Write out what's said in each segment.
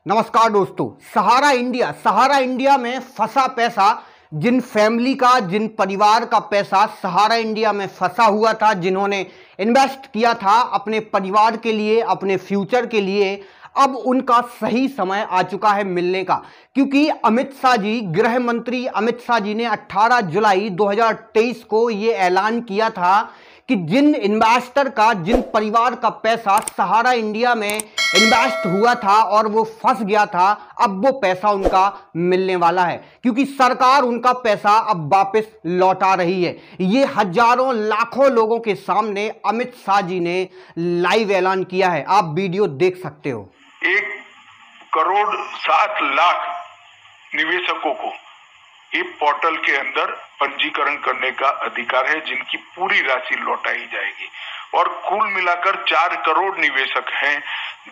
नमस्कार दोस्तों। सहारा इंडिया में फंसा पैसा, जिन फैमिली का, जिन परिवार का पैसा सहारा इंडिया में फंसा हुआ था, जिन्होंने इन्वेस्ट किया था अपने परिवार के लिए, अपने फ्यूचर के लिए, अब उनका सही समय आ चुका है मिलने का। क्योंकि अमित शाह जी, गृह मंत्री अमित शाह जी ने 18 जुलाई 2023 को यह ऐलान किया था कि जिन इन्वेस्टर का, जिन परिवार का पैसा सहारा इंडिया में इन्वेस्ट हुआ था और वो फंस गया था, अब वो पैसा उनका मिलने वाला है। क्योंकि सरकार उनका पैसा अब वापस लौटा रही है। ये हजारों लाखों लोगों के सामने अमित शाह जी ने लाइव ऐलान किया है। आप वीडियो देख सकते हो। 1,07,00,000 निवेशकों को ये पोर्टल के अंदर पंजीकरण करने का अधिकार है, जिनकी पूरी राशि लौटाई जाएगी। और कुल मिलाकर 4 करोड़ निवेशक हैं,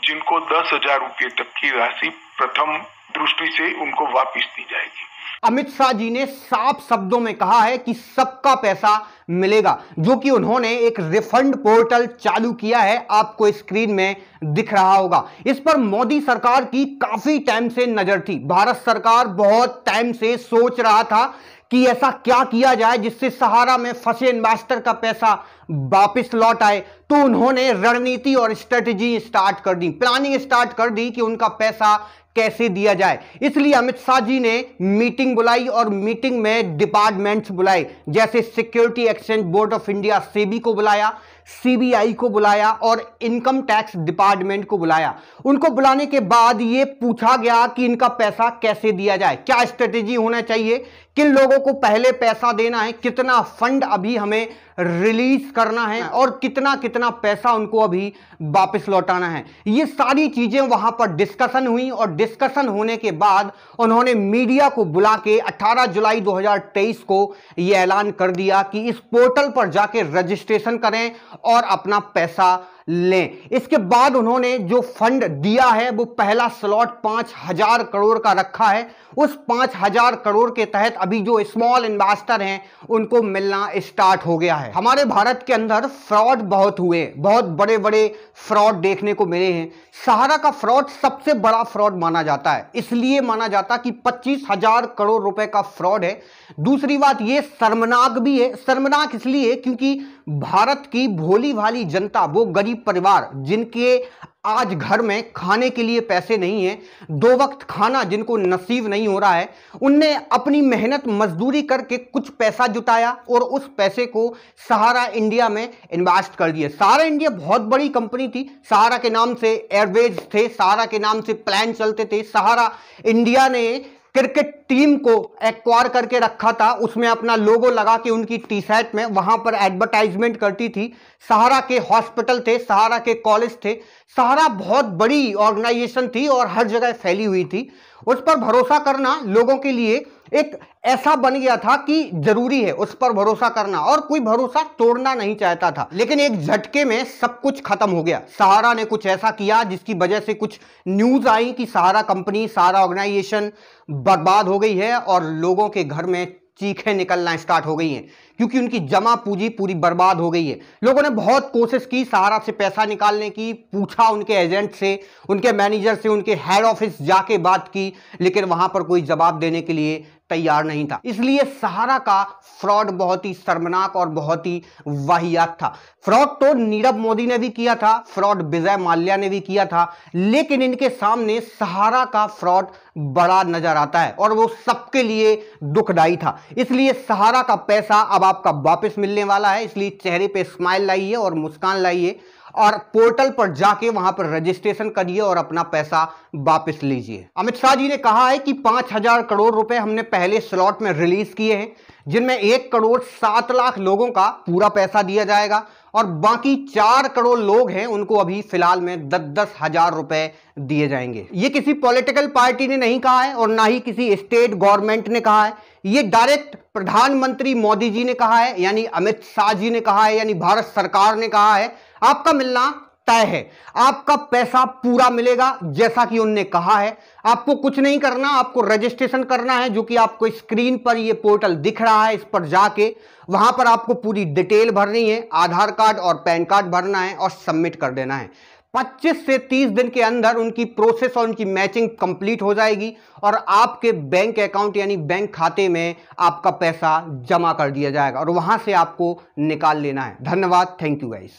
जिनको 10,000 रुपये तक की राशि प्रथम दृष्टि से उनको वापस दी जाएगी। अमित शाह जी ने साफ शब्दों में कहा है कि सबका पैसा मिलेगा, जो कि उन्होंने एक रिफंड पोर्टल चालू किया है, आपको स्क्रीन में दिख रहा होगा। इस पर मोदी सरकार की काफी टाइम से नजर थी। भारत सरकार बहुत टाइम से सोच रहा था कि ऐसा क्या किया जाए जिससे सहारा में फंसे इन्वेस्टर का पैसा वापस लौट आए। तो उन्होंने रणनीति और स्ट्रेटेजी स्टार्ट कर दी, प्लानिंग स्टार्ट कर दी कि उनका पैसा कैसे दिया जाए। इसलिए अमित शाह जी ने मीटिंग बुलाई और मीटिंग में डिपार्टमेंट्स बुलाए, जैसे security exchange board of India SEBI को बुलाया, सीबीआई को बुलाया और इनकम टैक्स डिपार्टमेंट को बुलाया। उनको बुलाने के बाद ये पूछा गया कि इनका पैसा कैसे दिया जाए, क्या स्ट्रेटेजी होना चाहिए, किन लोगों को पहले पैसा देना है, कितना फंड अभी हमें रिलीज करना है और कितना कितना पैसा उनको अभी वापस लौटाना है। ये सारी चीजें वहां पर डिस्कशन हुई और डिस्कशन होने के बाद उन्होंने मीडिया को बुला के 18 जुलाई 2023 को यह ऐलान कर दिया कि इस पोर्टल पर जाके रजिस्ट्रेशन करें और अपना पैसा लें। इसके बाद उन्होंने जो फंड दिया है वो पहला स्लॉट 5,000 करोड़ का रखा है। उस 5,000 करोड़ के तहत अभी जो स्मॉल इन्वेस्टर हैं उनको मिलना स्टार्ट हो गया है। हमारे भारत के अंदर फ्रॉड बहुत हुए, बहुत बड़े बड़े फ्रॉड देखने को मिले हैं। सहारा का फ्रॉड सबसे बड़ा फ्रॉड माना जाता है, इसलिए माना जाता कि 25,000 करोड़ रुपए का फ्रॉड है। दूसरी बात ये शर्मनाक भी है। शर्मनाक इसलिए क्योंकि भारत की भोली भाली जनता, वो गरीब परिवार जिनके आज घर में खाने के लिए पैसे नहीं है, 2 वक्त खाना जिनको नसीब नहीं हो रहा है, उनने अपनी मेहनत मजदूरी करके कुछ पैसा जुटाया और उस पैसे को सहारा इंडिया में इन्वेस्ट कर दिया। सहारा इंडिया बहुत बड़ी कंपनी थी। सहारा के नाम से एयरवेज थे, सहारा के नाम से प्लान चलते थे। सहारा इंडिया ने क्रिकेट टीम को एक्वायर करके रखा था, उसमें अपना लोगो लगा के उनकी टी शर्ट में वहां पर एडवर्टाइजमेंट करती थी। सहारा के हॉस्पिटल थे, सहारा के कॉलेज थे। सहारा बहुत बड़ी ऑर्गेनाइजेशन थी और हर जगह फैली हुई थी। उस पर भरोसा करना लोगों के लिए एक ऐसा बन गया था कि जरूरी है उस पर भरोसा करना, और कोई भरोसा तोड़ना नहीं चाहता था। लेकिन एक झटके में सब कुछ खत्म हो गया। सहारा ने कुछ ऐसा किया जिसकी वजह से कुछ न्यूज आई कि सहारा कंपनी, सहारा ऑर्गेनाइजेशन बर्बाद हो गई है और लोगों के घर में चीखें निकलना स्टार्ट हो गई हैं, क्योंकि उनकी जमा पूंजी पूरी बर्बाद हो गई है। लोगों ने बहुत कोशिश की सहारा से पैसा निकालने की, पूछा उनके एजेंट से, उनके मैनेजर से, उनके हेड ऑफिस जाके बात की, लेकिन वहां पर कोई जवाब देने के लिए तैयार नहीं था। इसलिए सहारा का फ्रॉड बहुत ही शर्मनाक और बहुत ही वाहियात था। फ्रॉड तो नीरव मोदी ने भी किया था, फ्रॉड विजय माल्या ने भी किया था, लेकिन इनके सामने सहारा का फ्रॉड बड़ा नजर आता है और वो सबके लिए दुखदाई था। इसलिए सहारा का पैसा अब आपका वापस मिलने वाला है। इसलिए चेहरे पे स्माइल लाइए और मुस्कान लाइए और पोर्टल पर जाके वहां पर रजिस्ट्रेशन करिए और अपना पैसा वापस लीजिए। अमित शाह जी ने कहा है कि 5,000 करोड़ रुपए हमने पहले स्लॉट में रिलीज किए हैं, जिनमें 1,07,00,000 लोगों का पूरा पैसा दिया जाएगा और बाकी 4 करोड़ लोग हैं उनको अभी फिलहाल में 10-10 हजार रुपए दिए जाएंगे। ये किसी पॉलिटिकल पार्टी ने नहीं कहा है और ना ही किसी स्टेट गवर्नमेंट ने कहा है, ये डायरेक्ट प्रधानमंत्री मोदी जी ने कहा है, यानी अमित शाह जी ने कहा है, यानी भारत सरकार ने कहा है। आपका मिलना तय है, आपका पैसा पूरा मिलेगा जैसा कि उनने कहा है। आपको कुछ नहीं करना, आपको रजिस्ट्रेशन करना है, जो कि आपको स्क्रीन पर ये पोर्टल दिख रहा है। इस पर जाके वहां पर आपको पूरी डिटेल भरनी है, आधार कार्ड और पैन कार्ड भरना है और सबमिट कर देना है। 25 से 30 दिन के अंदर उनकी प्रोसेस और उनकी मैचिंग कंप्लीट हो जाएगी और आपके बैंक अकाउंट यानी बैंक खाते में आपका पैसा जमा कर दिया जाएगा और वहां से आपको निकाल लेना है। धन्यवाद, थैंक यू गाइस।